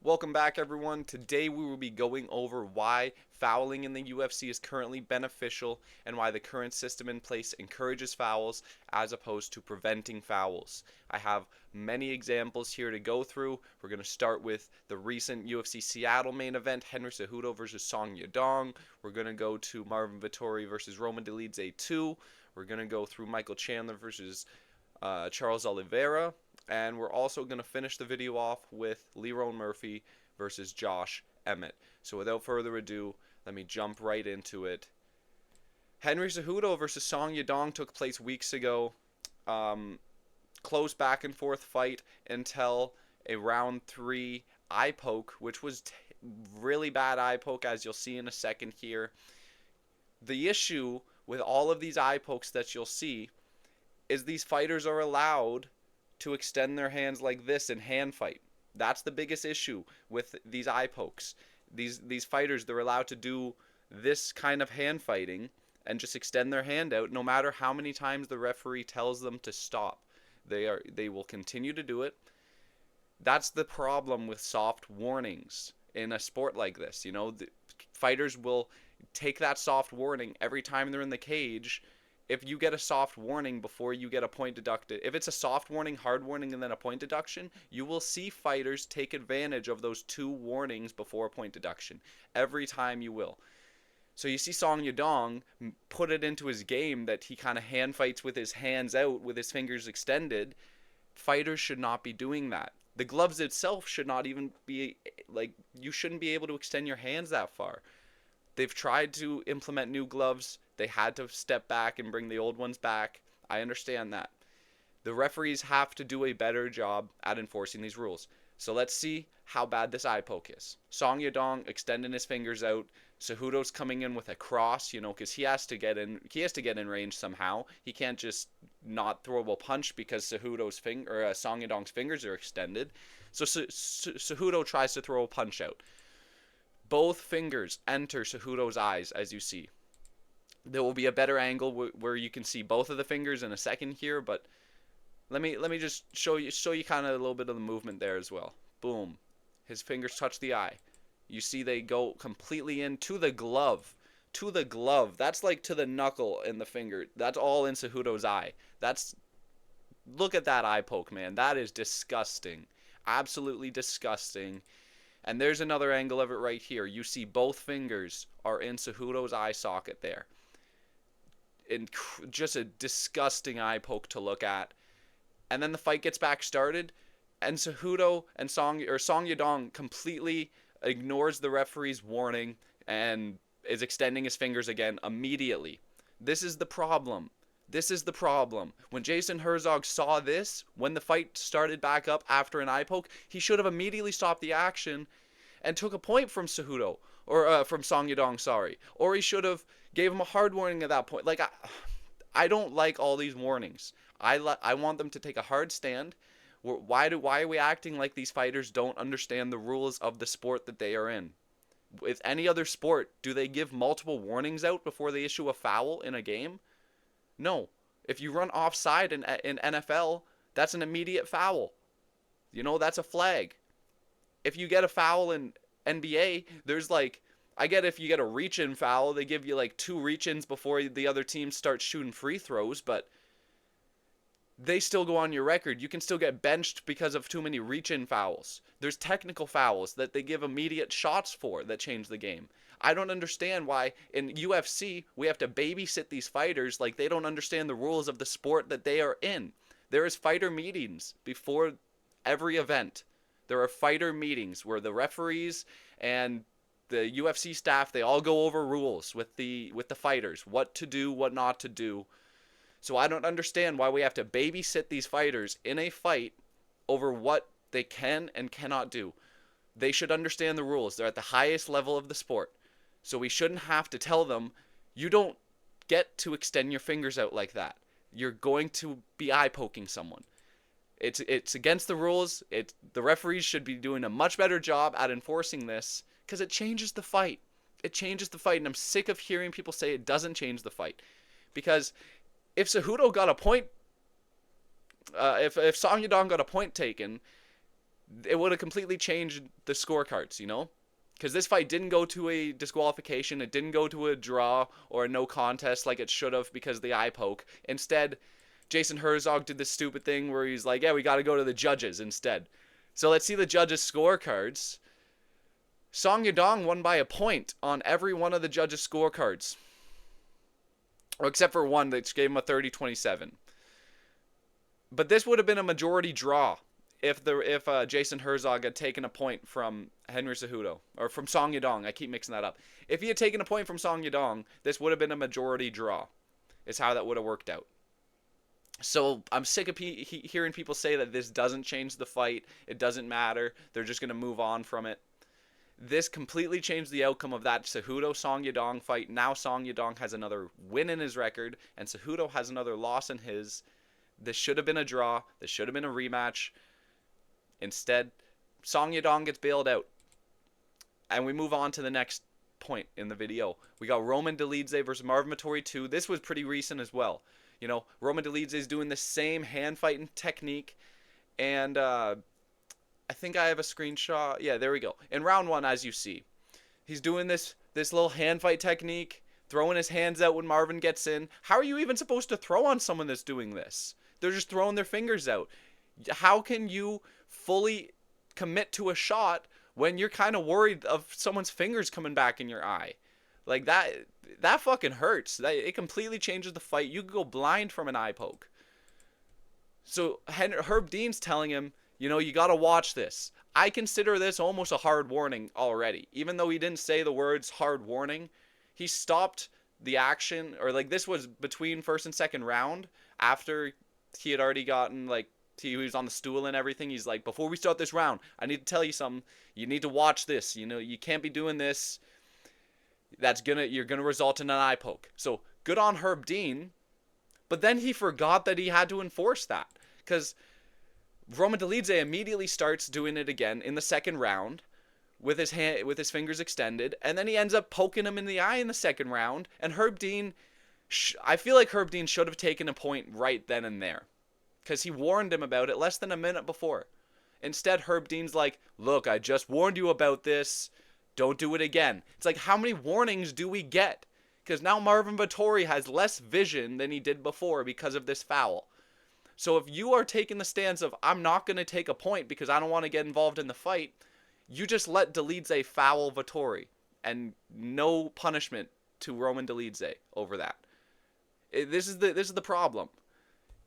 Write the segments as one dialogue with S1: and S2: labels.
S1: Welcome back, everyone. Today we will be going over why fouling in the UFC is currently beneficial and why the current system in place encourages fouls as opposed to preventing fouls. I have many examples here to go through. We're going to start with the recent UFC Seattle main event, Henry Cejudo versus Song Yadong. We're going to go to Marvin Vettori versus Roman Dolidze A2. We're going to go through Michael Chandler versus Charles Oliveira. And we're also going to finish the video off with Lerone Murphy versus Josh Emmett. So without further ado, let me jump right into it. Henry Cejudo versus Song Yadong took place weeks ago. Close back and forth fight until a round 3 eye poke, which was really bad eye poke, as you'll see in a second here. The issue with all of these eye pokes that you'll see is these fighters are allowed to extend their hands like this in hand fight. That's the biggest issue with these eye pokes. These fighters, they're allowed to do this kind of hand fighting and just extend their hand out no matter how many times the referee tells them to stop. They will continue to do it. That's the problem with soft warnings in a sport like this. The fighters will take that soft warning every time they're in the cage. If you get a soft warning before you get a point deducted, if it's a soft warning, hard warning, and then a point deduction, you will see fighters take advantage of those two warnings before a point deduction. Every time you will. So you see Song Yadong put it into his game that he kind of hand fights with his hands out, with his fingers extended. Fighters should not be doing that. The gloves itself should not even be, you shouldn't be able to extend your hands that far. They've tried to implement new gloves. They had to step back and bring the old ones back. I understand that. The referees have to do a better job at enforcing these rules. So let's see how bad this eye poke is. Song Yadong extending his fingers out. Cejudo's coming in with a cross, because he has to get in. He has to get in range somehow. He can't just not throw a punch because Song Yadong's fingers are extended. So Cejudo tries to throw a punch out. Both fingers enter Cejudo's eyes, as you see. There will be a better angle where you can see both of the fingers in a second here, but let me just show you kind of a little bit of the movement there as well. Boom. His fingers touch the eye. You see they go completely into the glove. To the glove. That's like to the knuckle in the finger. That's all in Cejudo's eye. Look at that eye poke, man. That is disgusting. Absolutely disgusting. And there's another angle of it right here. You see both fingers are in Cejudo's eye socket there. And just a disgusting eye poke to look at. And then the fight gets back started, and Cejudo and Song Yadong completely ignores the referee's warning and is extending his fingers again immediately. This is the problem. This is the problem. When Jason Herzog saw this, when the fight started back up after an eye poke, he should have immediately stopped the action and took a point from Cejudo, or from Song Yadong, sorry. Or he should have gave him a hard warning at that point. I don't like all these warnings. I want them to take a hard stand. Why are we acting like these fighters don't understand the rules of the sport that they are in? With any other sport, do they give multiple warnings out before they issue a foul in a game? No. If you run offside in NFL, that's an immediate foul. That's a flag. If you get a foul in NBA, I get if you get a reach-in foul, they give you 2 reach-ins before the other team starts shooting free throws, but they still go on your record. You can still get benched because of too many reach-in fouls. There's technical fouls that they give immediate shots for that change the game. I don't understand why in UFC we have to babysit these fighters like they don't understand the rules of the sport that they are in. There is fighter meetings before every event. There are fighter meetings where the referees and the UFC staff, they all go over rules with the fighters, what to do, what not to do. So I don't understand why we have to babysit these fighters in a fight over what they can and cannot do. They should understand the rules. They're at the highest level of the sport. So we shouldn't have to tell them, you don't get to extend your fingers out like that. You're going to be eye poking someone. It's against the rules. The referees should be doing a much better job at enforcing this because it changes the fight. It changes the fight, and I'm sick of hearing people say it doesn't change the fight. Because if Cejudo got a point, if Song Yadong got a point taken, it would have completely changed the scorecards, you know? Because this fight didn't go to a disqualification, it didn't go to a draw or a no contest like it should have because of the eye poke. Instead, Jason Herzog did this stupid thing where he's like, yeah, we got to go to the judges instead. So let's see the judges' scorecards. Song Yadong won by a point on every one of the judges' scorecards. Or except for one that gave him a 30-27. But this would have been a majority draw if Jason Herzog had taken a point from Henry Cejudo or from Song Yadong. I keep mixing that up. If he had taken a point from Song Yadong, this would have been a majority draw. Is how that would have worked out. So I'm sick of hearing people say that this doesn't change the fight. It doesn't matter. They're just going to move on from it. This completely changed the outcome of that Cejudo-Song Yadong fight. Now Song Yadong has another win in his record, and Cejudo has another loss in his. This should have been a draw. This should have been a rematch. Instead, Song Yadong gets bailed out. And we move on to the next point in the video. We got Roman Dolidze versus Marvin Vettori 2. This was pretty recent as well. You know, Roman Dolidze is doing the same hand fighting technique. And I think I have a screenshot. Yeah, there we go. In round one, as you see, he's doing this little hand fight technique, throwing his hands out when Marvin gets in. How are you even supposed to throw on someone that's doing this? They're just throwing their fingers out. How can you fully commit to a shot when you're kind of worried of someone's fingers coming back in your eye? Like that fucking hurts. It completely changes the fight. You could go blind from an eye poke. So Herb Dean's telling him, you know, you got to watch this. I consider this almost a hard warning already. Even though he didn't say the words hard warning, he stopped the action, or like this was between first and second round after he had already gotten like he was on the stool and everything. He's like, before we start this round, I need to tell you something. You need to watch this. You know, you can't be doing this. You're gonna result in an eye poke. So good on Herb Dean, but then he forgot that he had to enforce that because Roman Dolidze immediately starts doing it again in the second round with his fingers extended, and then he ends up poking him in the eye in the second round. And Herb Dean, I feel like Herb Dean should have taken a point right then and there because he warned him about it less than a minute before. Instead, Herb Dean's like, look, I just warned you about this. Don't do it again. It's like, how many warnings do we get? Because now Marvin Vettori has less vision than he did before because of this foul. So if you are taking the stance of, I'm not going to take a point because I don't want to get involved in the fight, you just let Dolidze foul Vettori. And no punishment to Roman Dolidze over that. This is the problem.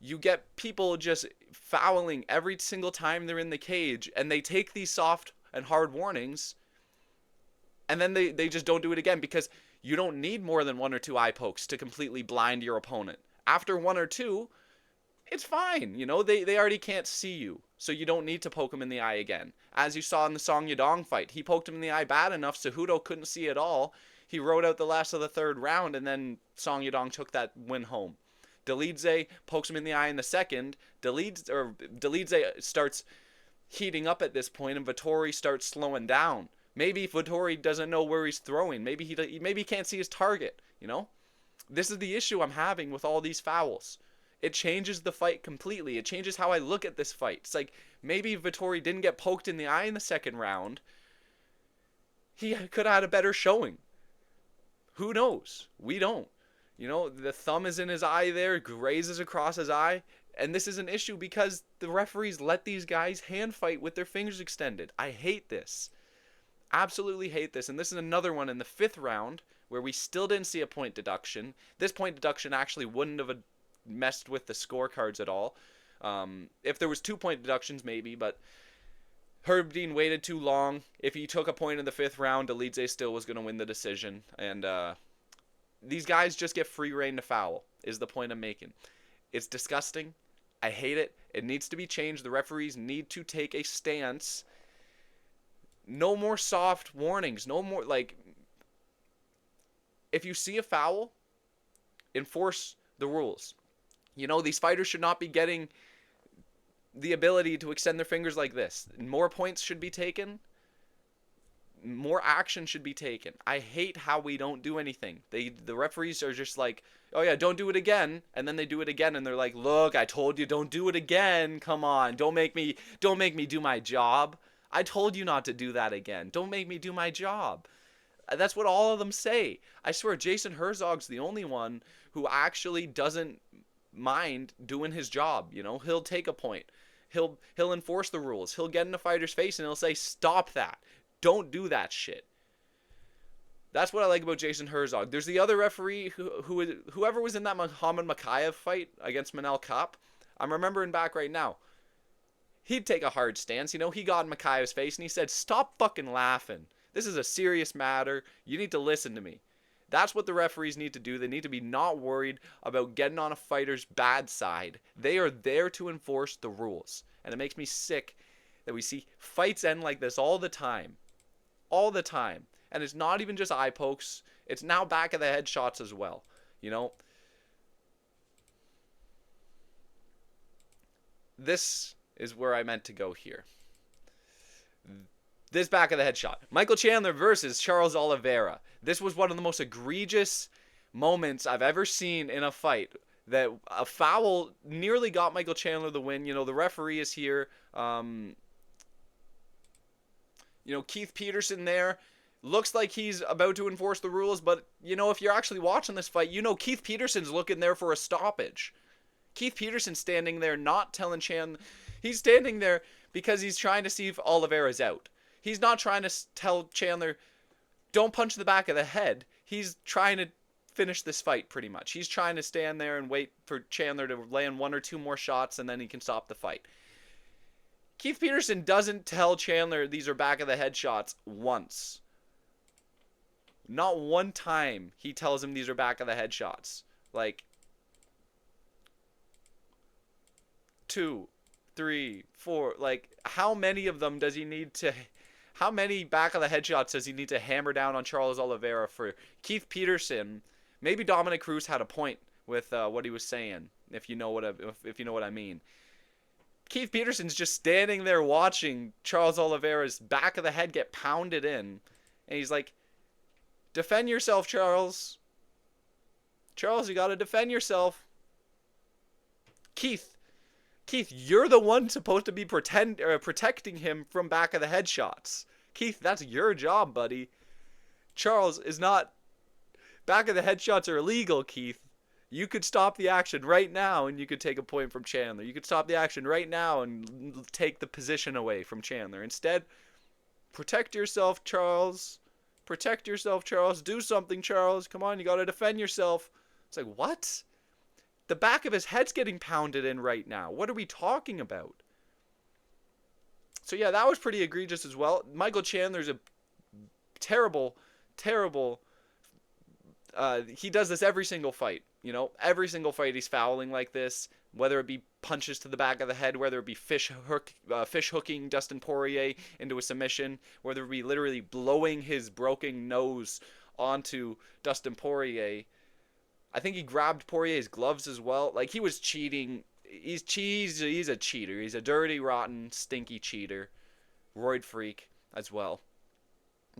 S1: You get people just fouling every single time they're in the cage, and they take these soft and hard warnings, and then they just don't do it again because you don't need more than one or two eye pokes to completely blind your opponent. After one or two, it's fine. You know, they already can't see you, so you don't need to poke him in the eye again. As you saw in the Song Yadong fight, he poked him in the eye bad enough Cejudo couldn't see at all. He rode out the last of the third round, and then Song Yadong took that win home. Dolidze pokes him in the eye in the second. Dolidze starts heating up at this point, and Vettori starts slowing down. Maybe Vettori doesn't know where he's throwing. Maybe he can't see his target, you know? This is the issue I'm having with all these fouls. It changes the fight completely. It changes how I look at this fight. It's like, maybe Vettori didn't get poked in the eye in the second round. He could have had a better showing. Who knows? We don't. You know, the thumb is in his eye there, grazes across his eye. And this is an issue because the referees let these guys hand fight with their fingers extended. I hate this. Absolutely hate this. And this is another one in the fifth round where we still didn't see a point deduction. This point deduction actually wouldn't have messed with the scorecards at all. If there was 2 point deductions, maybe, but Herb Dean waited too long. If he took a point in the fifth round, Dolidze still was going to win the decision. And these guys just get free reign to foul, is the point I'm making. It's disgusting. I hate it. It needs to be changed. The referees need to take a stance. No more soft warnings. No more, like, if you see a foul, enforce the rules. You know, these fighters should not be getting the ability to extend their fingers like this. More points should be taken. more action should be taken. I hate how we don't do anything. The referees are just like, oh yeah, don't do it again, and then they do it again, and they're like, look, I told you, don't do it again. Come on, don't make me do my job. I told you not to do that again. Don't make me do my job. That's what all of them say. I swear, Jason Herzog's the only one who actually doesn't mind doing his job. You know, he'll take a point. He'll enforce the rules. He'll get in a fighter's face and he'll say, stop that. Don't do that shit. That's what I like about Jason Herzog. There's the other referee whoever was in that Muhammad Makayev fight against Manel Kape. I'm remembering back right now. He'd take a hard stance. You know, he got in Makayev's face and he said, stop fucking laughing. This is a serious matter. You need to listen to me. That's what the referees need to do. They need to be not worried about getting on a fighter's bad side. They are there to enforce the rules. And it makes me sick that we see fights end like this all the time. All the time. And it's not even just eye pokes. It's now back of the head shots as well. You know? This is where I meant to go here. This back of the head shot. Michael Chandler versus Charles Oliveira. This was one of the most egregious moments I've ever seen in a fight. That a foul nearly got Michael Chandler the win. You know, the referee is here. You know, Keith Peterson there. Looks like he's about to enforce the rules. But, you know, if you're actually watching this fight, you know Keith Peterson's looking there for a stoppage. Keith Peterson's standing there not telling Chandler. He's standing there because he's trying to see if Oliveira's out. He's not trying to tell Chandler, don't punch the back of the head. He's trying to finish this fight pretty much. He's trying to stand there and wait for Chandler to land one or two more shots and then he can stop the fight. Keith Peterson doesn't tell Chandler these are back of the head shots once. Not one time he tells him these are back of the head shots. Like 2, 3, 4. Like how many of them does he need to... How many back of the head shots does he need to hammer down on Charles Oliveira for Keith Peterson? Maybe Dominic Cruz had a point with what he was saying, if you know what I mean. Keith Peterson's just standing there watching Charles Oliveira's back of the head get pounded in, and he's like, "Defend yourself, Charles. Charles, you got to defend yourself." Keith, you're the one supposed to be protecting him from back of the head shots. Keith, that's your job, buddy. Charles is not... Back of the head shots are illegal, Keith. You could stop the action right now and you could take a point from Chandler. You could stop the action right now and take the position away from Chandler. Instead, protect yourself, Charles. Protect yourself, Charles. Do something, Charles. Come on, you got to defend yourself. It's like, what? The back of his head's getting pounded in right now. What are we talking about? So yeah, that was pretty egregious as well. Michael Chandler's a terrible, terrible... he does this every single fight. You know, every single fight he's fouling like this. Whether it be punches to the back of the head, whether it be fish hooking Dustin Poirier into a submission, whether it be literally blowing his broken nose onto Dustin Poirier. I think he grabbed Poirier's gloves as well. Like, he was cheating. He's a cheater. He's a dirty, rotten, stinky cheater. Roid freak as well.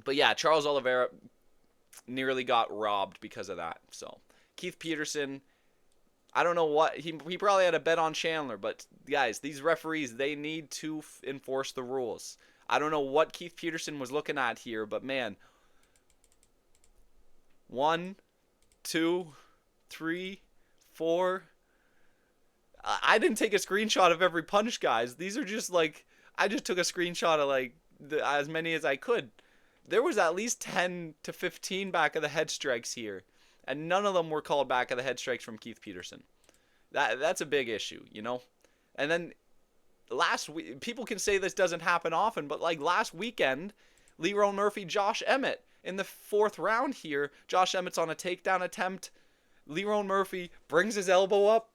S1: But yeah, Charles Oliveira nearly got robbed because of that. So, Keith Peterson, I don't know what... He probably had a bet on Chandler. But, guys, these referees, they need to enforce the rules. I don't know what Keith Peterson was looking at here. But, man. 1, 2... 3, 4. I didn't take a screenshot of every punch, guys. These are just like, I just took a screenshot of like as many as I could. There was at least 10 to 15 back of the head strikes here, and none of them were called back of the head strikes from Keith Peterson. That's a big issue, you know. And then last week, people can say this doesn't happen often, but like last weekend, Lerone Murphy, Josh Emmett in the 4th round here. Josh Emmett's on a takedown attempt. Lerone Murphy brings his elbow up,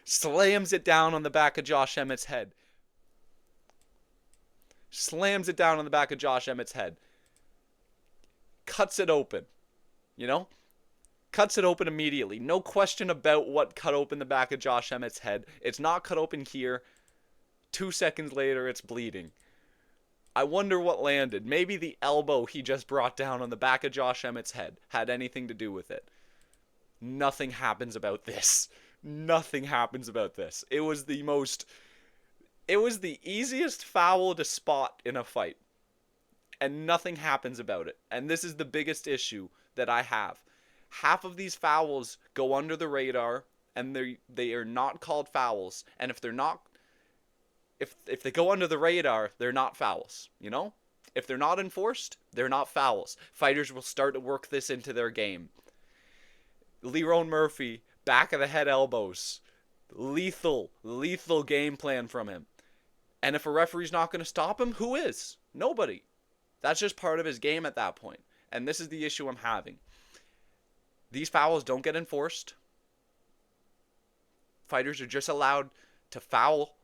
S1: slams it down on the back of Josh Emmett's head. Slams it down on the back of Josh Emmett's head. Cuts it open. You know? Cuts it open immediately. No question about what cut open the back of Josh Emmett's head. It's not cut open here. 2 seconds later, it's bleeding. I wonder what landed. Maybe the elbow he just brought down on the back of Josh Emmett's head had anything to do with it. Nothing happens about this. Nothing happens about this. It was the easiest foul to spot in a fight, and nothing happens about it. And this is the biggest issue that I have. Half of these fouls go under the radar, and they are not called fouls. And if they're not, if they go under the radar, they're not fouls. You know, if they're not enforced, they're not fouls. Fighters will start to work this into their game. Lerone Murphy, back of the head elbows, lethal game plan from him. And if a referee's not going to stop him, who is? Nobody. That's just part of his game at that point. And this is the issue I'm having. These fouls don't get enforced. Fighters are just allowed to foul.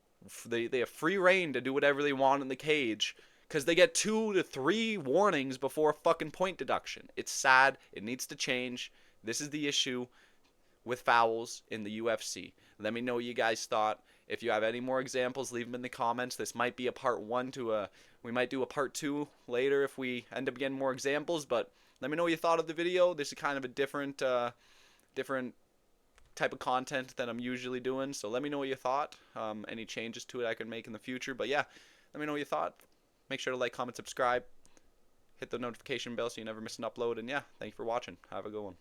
S1: They have free reign to do whatever they want in the cage because they get 2 to 3 warnings before a fucking point deduction. It's sad. It needs to change. This is the issue with fouls in the UFC. Let me know what you guys thought. If you have any more examples, leave them in the comments. This might be a part 1 to we might do a part 2 later if we end up getting more examples, but let me know what you thought of the video. This is kind of a different type of content than I'm usually doing, so let me know what you thought. Any changes to it I can make in the future, but yeah, let me know what you thought. Make sure to like, comment, subscribe, hit the notification bell so you never miss an upload, and yeah, thank you for watching. Have a good one.